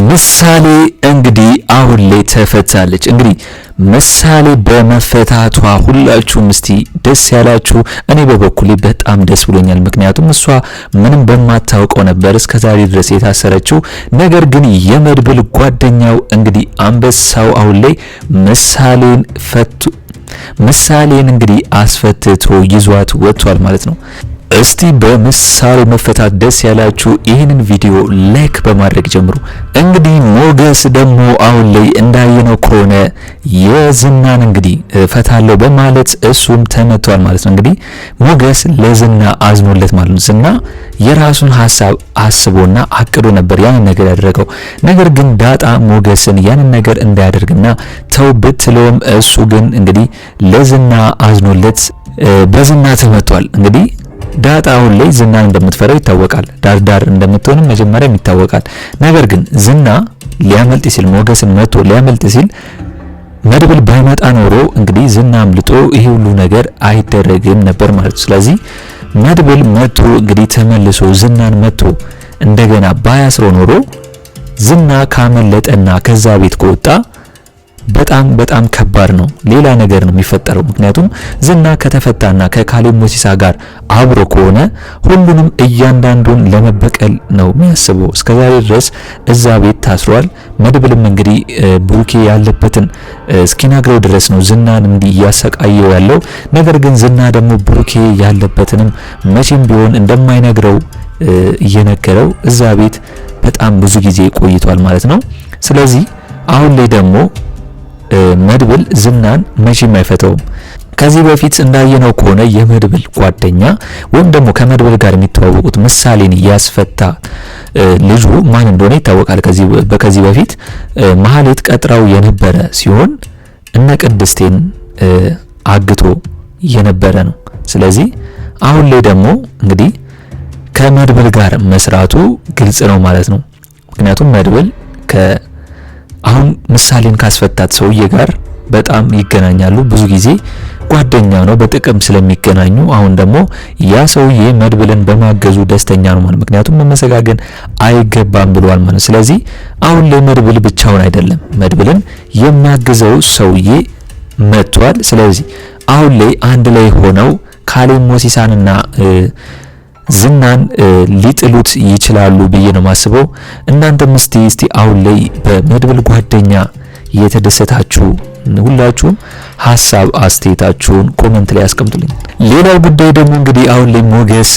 ምሳሌ እንግዲህ አሁን ላይ ተፈታለች። እንግዲህ ምሳሌ በመፈታቷ ሁላችሁም እስቲ ደስ ያላችሁ። እኔ በበኩሌ በጣም ደስ ብሎኛል። ምክንያቱም እሷ ምንም በማታውቀው ነበር እስከዛሬ ድረስ የታሰረችው። ነገር ግን የመድብል ጓደኛው እንግዲህ አንበሳው አሁን ላይ ምሳሌን እንግዲህ አስፈትቶ ይዟት ወጥቷል ማለት ነው። እስቲ በምሳሌ መፈታት ደስ ያላችሁ ይህንን ቪዲዮ ላይክ በማድረግ ጀምሩ። እንግዲህ ሞገስ ደግሞ አሁን ላይ እንዳየነው ከሆነ የዝናን እንግዲህ ፈታለው በማለት እሱም ተመቷል ማለት ነው። እንግዲህ ሞገስ ለዝና አዝኖለት ማለት ነው። ዝና የራሱን ሐሳብ አስቦና አቅዶ ነበር ያንን ነገር ያደረገው። ነገር ግን ዳጣ ሞገስን ያንን ነገር እንዳያደርግና ተው ብትለውም እሱ ግን እንግዲህ ለዝና አዝኖለት በዝና ተመቷል። እንግዲህ ዳጣ አሁን ላይ ዝናን እንደምትፈራው ይታወቃል። ዳር እንደምትሆንም መጀመሪያም ይታወቃል። ነገር ግን ዝና ሊያመልጥ ሲል ሞገስን መቶ ሊያመልጥ ሲል መድብል ባይመጣ ኖሮ እንግዲህ ዝና አምልጦ ይሄ ሁሉ ነገር አይደረግም ነበር ማለት ነው። ስለዚህ መድብል መቶ እንግዲህ ተመልሶ ዝናን መቶ እንደገና ባያስሮ ኖሮ ዝና ካመለጠና ከዛ ቤት ከወጣ በጣም ከባድ ነው። ሌላ ነገር ነው የሚፈጠረው። ምክንያቱም ዝና ከተፈታና ከካሌብ ሞሲሳ ጋር አብሮ ከሆነ ሁሉንም እያንዳንዱን ለመበቀል ነው የሚያስበው። እስከዛሬ ድረስ እዛ ቤት ታስሯል። መድብልም እንግዲህ ብሩኬ ያለበትን እስኪነግረው ድረስ ነው ዝናን እንዲህ እያሰቃየው ያለው። ነገር ግን ዝና ደግሞ ብሩኬ ያለበትንም መቼም ቢሆን እንደማይነግረው እየነገረው እዛ ቤት በጣም ብዙ ጊዜ ቆይቷል ማለት ነው። ስለዚህ አሁን ላይ ደግሞ መድብል ዝናን መቼም አይፈተውም። ከዚህ በፊት እንዳየነው ከሆነ የመድብል ጓደኛ ወይም ደግሞ ከመድብል ጋር የሚተዋወቁት ምሳሌን ያስፈታ ልጁ ማን እንደሆነ ይታወቃል። ከዚህ በፊት መሀሌት ቀጥራው የነበረ ሲሆን እነ ቅድስቴን አግቶ የነበረ ነው። ስለዚህ አሁን ላይ ደግሞ እንግዲህ ከመድብል ጋር መስራቱ ግልጽ ነው ማለት ነው። ምክንያቱም መድብል አሁን ምሳሌን ካስፈታት ሰውዬ ጋር በጣም ይገናኛሉ። ብዙ ጊዜ ጓደኛ ነው፣ በጥቅም ስለሚገናኙ አሁን ደግሞ ያ ሰውዬ መድብልን በማገዙ ደስተኛ ነው ማለት ምክንያቱም መመሰጋገን አይገባም ብሏል ማለት። ስለዚህ አሁን ላይ መድብል ብቻውን አይደለም፣ መድብልን የሚያግዘው ሰውዬ መጥቷል። ስለዚህ አሁን ላይ አንድ ላይ ሆነው ካሌብ ሞሲሳንና ዝናን ሊጥሉት ይችላሉ ብዬ ነው ማስበው። እናንተም እስቲ አሁን ላይ በመድብል ጓደኛ የተደሰታችሁ ሁላችሁም ሐሳብ አስተያየታችሁን ኮሜንት ላይ አስቀምጡልኝ። ሌላው ጉዳይ ደግሞ እንግዲህ አሁን ላይ ሞገስ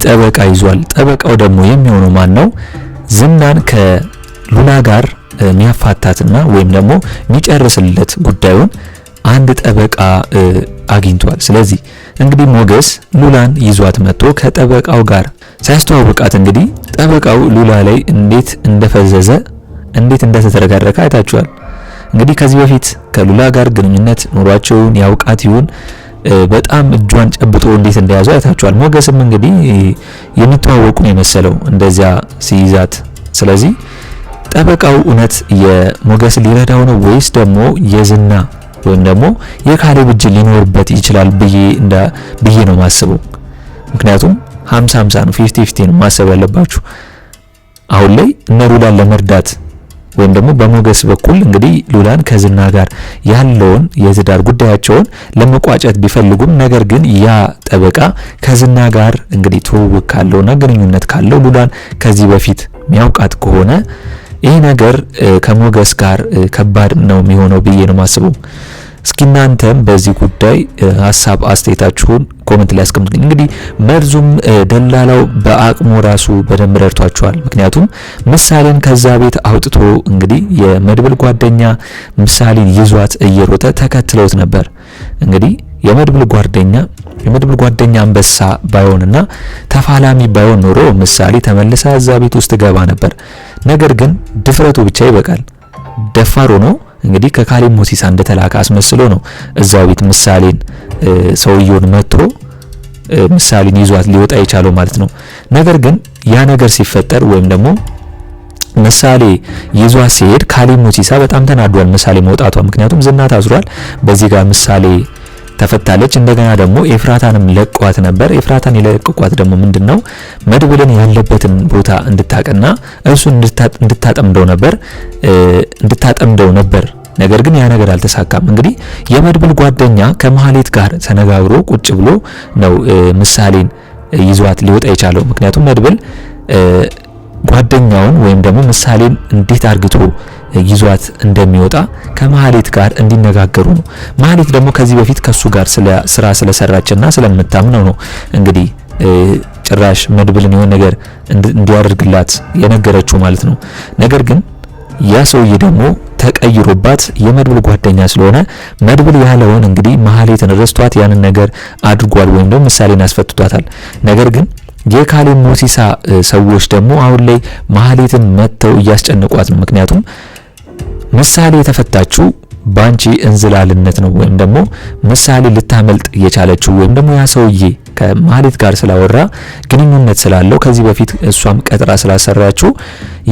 ጠበቃ ይዟል። ጠበቃው ደግሞ የሚሆነው ማን ነው? ዝናን ከሉላ ጋር የሚያፋታትና ወይም ደግሞ የሚጨርስለት ጉዳዩን አንድ ጠበቃ አግኝቷል። ስለዚህ እንግዲህ ሞገስ ሉላን ይዟት መጥቶ ከጠበቃው ጋር ሲያስተዋውቃት እንግዲህ ጠበቃው ሉላ ላይ እንዴት እንደፈዘዘ እንዴት እንደተተረጋረከ አይታችኋል። እንግዲህ ከዚህ በፊት ከሉላ ጋር ግንኙነት ኑሯቸውን ያውቃት ይሁን በጣም እጇን ጨብጦ እንዴት እንደያዘው አይታችኋል። ሞገስም እንግዲህ የሚተዋወቁ ነው የመሰለው እንደዚያ ሲይዛት። ስለዚህ ጠበቃው እውነት የሞገስ ሊረዳው ነው ወይስ ደግሞ የዝና ወይም ደግሞ የካሌብ እጅ ሊኖርበት ይችላል ብዬ ነው ማስበው። ምክንያቱም 50-50 ነው፣ 50-50 ነው ማሰብ ያለባችሁ። አሁን ላይ እነ ሉላን ለመርዳት ወይም ደግሞ በሞገስ በኩል እንግዲህ ሉላን ከዝና ጋር ያለውን የትዳር ጉዳያቸውን ለመቋጨት ቢፈልጉም ነገር ግን ያ ጠበቃ ከዝና ጋር እንግዲህ ትውውቅ ካለውና ግንኙነት ካለው ሉላን ከዚህ በፊት የሚያውቃት ከሆነ ይህ ነገር ከሞገስ ጋር ከባድ ነው የሚሆነው ብዬ ነው ማስበው። እስኪ እናንተም በዚህ ጉዳይ ሐሳብ አስተያየታችሁን ኮሜንት ላይ አስቀምጡልኝ። እንግዲህ መርዙም ደላላው በአቅሙ ራሱ በደንብ ረድቷቸዋል። ምክንያቱም ምሳሌን ከዛ ቤት አውጥቶ እንግዲህ የመድብል ጓደኛ ምሳሌን ይዟት እየሮጠ ተከትለውት ነበር። እንግዲህ የመድብል ጓደኛ አንበሳ ባይሆንና ተፋላሚ ባይሆን ኖሮ ምሳሌ ተመልሳ እዛ ቤት ውስጥ ገባ ነበር። ነገር ግን ድፍረቱ ብቻ ይበቃል። ደፋር ሆኖ እንግዲህ ከካሌብ ሞሲሳ እንደተላከ አስመስሎ ነው እዛው ቤት ምሳሌን ሰውየውን መጥቶ ምሳሌን ይዟት ሊወጣ የቻለው ማለት ነው። ነገር ግን ያ ነገር ሲፈጠር ወይም ደግሞ ምሳሌ ይዟት ሲሄድ ካሌብ ሞሲሳ በጣም ተናዷል ምሳሌ መውጣቷ። ምክንያቱም ዝና ታስሯል። በዚህ ጋር ምሳሌ ተፈታለች። እንደገና ደግሞ ኤፍራታንም ለቋት ነበር። ኤፍራታን የለቀቋት ደግሞ ምንድነው መድብልን ያለበትን ቦታ እንድታቀና እሱን እንድታጠምደው ነበር። ነገር ግን ያ ነገር አልተሳካም። እንግዲህ የመድብል ጓደኛ ከመሀሌት ጋር ተነጋግሮ ቁጭ ብሎ ነው ምሳሌን ይዟት ሊወጣ የቻለው። ምክንያቱም መድብል ጓደኛውን ወይም ደግሞ ምሳሌን እንዴት አርግቶ ይዟት እንደሚወጣ ከመሀሌት ጋር እንዲነጋገሩ ነው። መሀሌት ደግሞ ከዚህ በፊት ከሱ ጋር ስራ ስለሰራችና ስለምታምነው ነው እንግዲህ ጭራሽ መድብልን የሆነ ነገር እንዲያደርግላት የነገረችው ማለት ነው። ነገር ግን ያ ሰውዬ ደግሞ ተቀይሮባት የመድብል ጓደኛ ስለሆነ መድብል ያለውን እንግዲህ መሀሌትን ረስቷት ያንን ነገር አድርጓል ወይም ደግሞ ምሳሌን አስፈትቷታል። ነገር ግን የካሌብ ሞሲሳ ሰዎች ደግሞ አሁን ላይ መሀሌትን መተው እያስጨነቋት ነው። ምክንያቱም ምሳሌ የተፈታችው ባንቺ እንዝላልነት ነው ወይም ደግሞ ምሳሌ ልታመልጥ የቻለችው ወይም ደግሞ ያ ሰውዬ ከመሀሌት ጋር ስላወራ ግንኙነት ስላለው ከዚህ በፊት እሷም ቀጥራ ስላሰራችው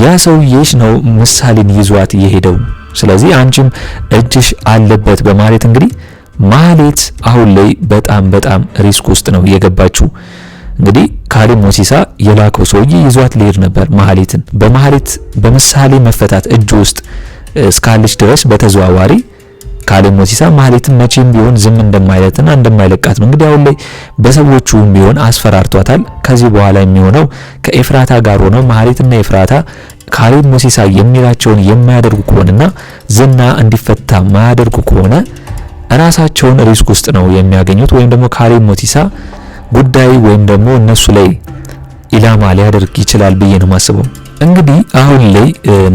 ያ ሰውዬሽ ነው ምሳሌን ይዟት የሄደው። ስለዚህ አንቺም እጅሽ አለበት በማለት እንግዲህ መሀሌት አሁን ላይ በጣም ሪስክ ውስጥ ነው የገባችው። እንግዲህ ካሌብ ሞሲሳ የላከው ሰውዬ ይዟት ሊሄድ ነበር መሀሌትን። በምሳሌ መፈታት እጅ ውስጥ እስካለች ድረስ በተዘዋዋሪ ካሌብ ሞሲሳ መሀሌትን መቼም ቢሆን ዝም እንደማይለትና እንደማይለቃት ነው። እንግዲህ አሁን ላይ በሰዎቹም ቢሆን አስፈራርቷታል። ከዚህ በኋላ የሚሆነው ከኤፍራታ ጋር ሆነው መሀሌትና ኤፍራታ ካሌብ ሞሲሳ የሚላቸውን የማያደርጉ ከሆነና ዝና እንዲፈታ ማያደርጉ ከሆነ ራሳቸውን ሪስክ ውስጥ ነው የሚያገኙት። ወይም ደግሞ ካሌብ ሞሲሳ ጉዳይ ወይም ደግሞ እነሱ ላይ ኢላማ ሊያደርግ ይችላል ብዬ ነው ማስበው። እንግዲህ አሁን ላይ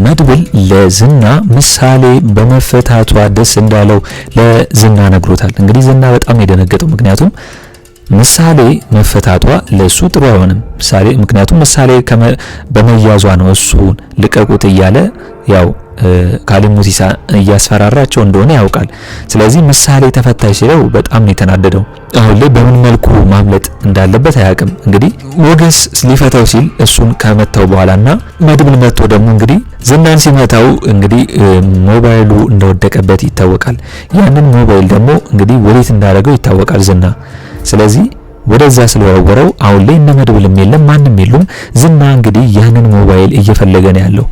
መድብል ለዝና ምሳሌ በመፈታቷ ደስ እንዳለው ለዝና ነግሮታል። እንግዲህ ዝና በጣም የደነገጠው ምክንያቱም ምሳሌ መፈታቷ ለሱ ጥሩ አይሆንም። ምክንያቱም ምሳሌ በመያዟ ነው እሱን ልቀቁት እያለ ያው ካሌብ ሞሲሳ እያስፈራራቸው እንደሆነ ያውቃል። ስለዚህ ምሳሌ ተፈታች ሲለው በጣም ነው የተናደደው። አሁን ላይ በምን መልኩ ማምለጥ እንዳለበት አያውቅም። እንግዲህ ሞገስ ሊፈታው ሲል እሱን ከመታው በኋላና መድብል መጥቶ ደግሞ እንግዲህ ዝናን ሲመታው እንግዲህ ሞባይሉ እንደወደቀበት ይታወቃል። ያንን ሞባይል ደግሞ እንግዲህ ወዴት እንዳደረገው ይታወቃል ዝና። ስለዚህ ወደዛ ስለወረወረው አሁን ላይ እነ መድብልም የለም ማንም የሉም። ዝና እንግዲህ ያንን ሞባይል እየፈለገ ነው ያለው።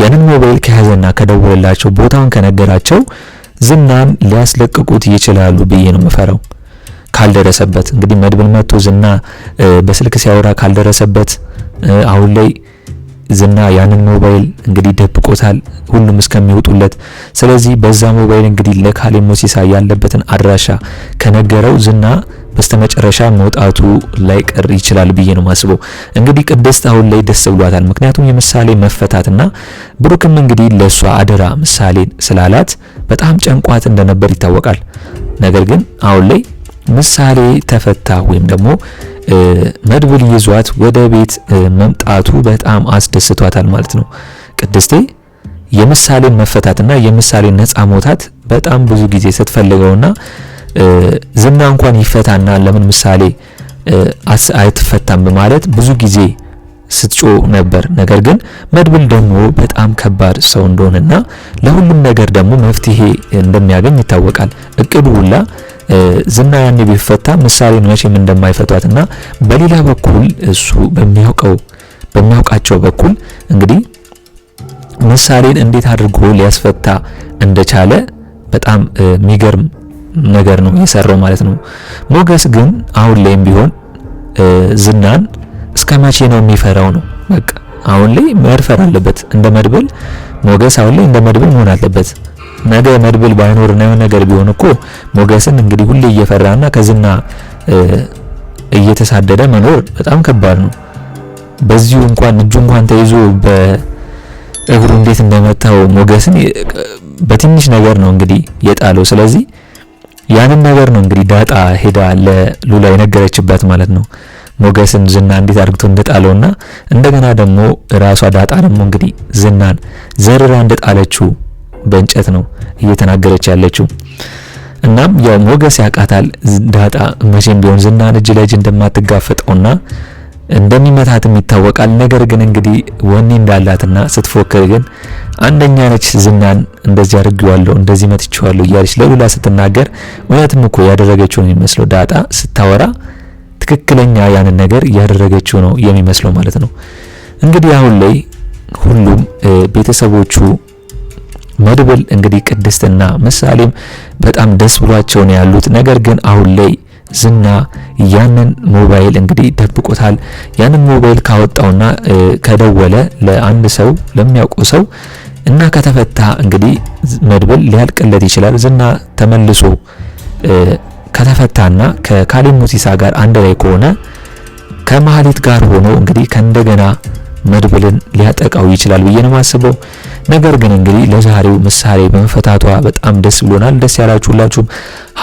ያንን ሞባይል ከያዘና ከደወለላቸው ቦታውን ከነገራቸው ዝናን ሊያስለቅቁት ይችላሉ ብዬ ነው የምፈራው። ካልደረሰበት እንግዲህ መድብል መጥቶ ዝና በስልክ ሲያወራ ካልደረሰበት አሁን ላይ ዝና ያንን ሞባይል እንግዲህ ደብቆታል ሁሉም እስከሚወጡለት። ስለዚህ በዛ ሞባይል እንግዲህ ለካሌብ ሞሲሳ ያለበትን አድራሻ ከነገረው ዝና በስተመጨረሻ መውጣቱ ላይ ቀር ይችላል ብዬ ነው ማስበው። እንግዲህ ቅድስት አሁን ላይ ደስ ብሏታል። ምክንያቱም የምሳሌ መፈታትና ብሩክም እንግዲህ ለሷ አደራ ምሳሌን ስላላት በጣም ጨንቋት እንደነበር ይታወቃል። ነገር ግን አሁን ላይ ምሳሌ ተፈታ ወይም ደግሞ መድብል ይዟት ወደ ቤት መምጣቱ በጣም አስደስቷታል ማለት ነው። ቅድስቴ የምሳሌን መፈታትና የምሳሌን ነፃ መውጣት በጣም ብዙ ጊዜ ስትፈልገውና ዝና እንኳን ይፈታና ለምን ምሳሌ አይተፈታም በማለት ብዙ ጊዜ ስትጮ ነበር። ነገር ግን መድብል ደግሞ በጣም ከባድ ሰው እንደሆነና ለሁሉም ነገር ደግሞ መፍትሄ እንደሚያገኝ ይታወቃል። እቅዱ ሁላ ዝና ያኔ ቢፈታ ምሳሌን መቼም እንደማይፈቷትና በሌላ በኩል እሱ በሚያውቃቸው በኩል እንግዲህ ምሳሌን እንዴት አድርጎ ሊያስፈታ እንደቻለ በጣም የሚገርም ነገር ነው የሰራው ማለት ነው። ሞገስ ግን አሁን ላይም ቢሆን ዝናን እስከ መቼ ነው የሚፈራው ነው። በቃ አሁን ላይ መርፈር አለበት እንደ መድብል። ሞገስ አሁን ላይ እንደ መድብል መሆን አለበት። ነገ መድብል ባይኖርና የሆነ ነገር ቢሆን እኮ ሞገስን እንግዲህ ሁሌ እየፈራና ከዝና እየተሳደደ መኖር በጣም ከባድ ነው። በዚሁ እንኳን እጁ እንኳን ተይዞ በእግሩ እንዴት እንደመታው ሞገስን በትንሽ ነገር ነው እንግዲህ የጣለው። ስለዚህ ያንን ነገር ነው እንግዲህ ዳጣ ሄዳ ለሉላ የነገረችበት ማለት ነው። ሞገስን ዝና እንዴት አድርግቶ እንደጣለውና እንደገና ደግሞ ራሷ ዳጣ ደግሞ እንግዲህ ዝናን ዘርራ እንደጣለችው በእንጨት ነው እየተናገረች ያለችው። እናም ያው ሞገስ ያቃታል ዳጣ መቼም ቢሆን ዝናን እጅ ለእጅ እንደማትጋፈጠውና እንደሚመታትም ይታወቃል። ነገር ግን እንግዲህ ወኔ እንዳላትና ስትፎክር ግን አንደኛ ነች ዝናን እንደዚህ አድርጌዋለሁ እንደዚህ መትቼዋለሁ እያለች ለሉላ ስትናገር እውነትም እኮ ያደረገችው ነው የሚመስለው። ዳጣ ስታወራ ትክክለኛ ያንን ነገር ያደረገችው ነው የሚመስለው ማለት ነው። እንግዲህ አሁን ላይ ሁሉም ቤተሰቦቹ መድብል እንግዲህ ቅድስትና ምሳሌም በጣም ደስ ብሏቸው ነው ያሉት። ነገር ግን አሁን ላይ ዝና ያንን ሞባይል እንግዲህ ደብቆታል። ያንን ሞባይል ካወጣውና ከደወለ ለአንድ ሰው ለሚያውቀው ሰው እና ከተፈታ እንግዲህ መድብል ሊያልቅለት ይችላል። ዝና ተመልሶ ከተፈታና ከካሌብ ሙሲሳ ጋር አንድ ላይ ከሆነ ከመሀሊት ጋር ሆኖ እንግዲህ ከእንደገና መድብልን ሊያጠቃው ይችላል ብዬ ነው የማስበው። ነገር ግን እንግዲህ ለዛሬው ምሳሌ በመፈታቷ በጣም ደስ ብሎናል። ደስ ያላችሁ ሁላችሁም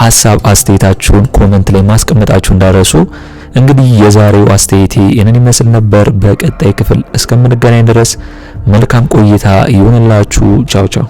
ሐሳብ አስተያየታችሁን ኮሜንት ላይ ማስቀመጣችሁ እንዳረሱ። እንግዲህ የዛሬው አስተያየቴ ይህንን ይመስል ነበር። በቀጣይ ክፍል እስከምንገናኝ ድረስ መልካም ቆይታ ይሁንላችሁ። ቻው ቻው።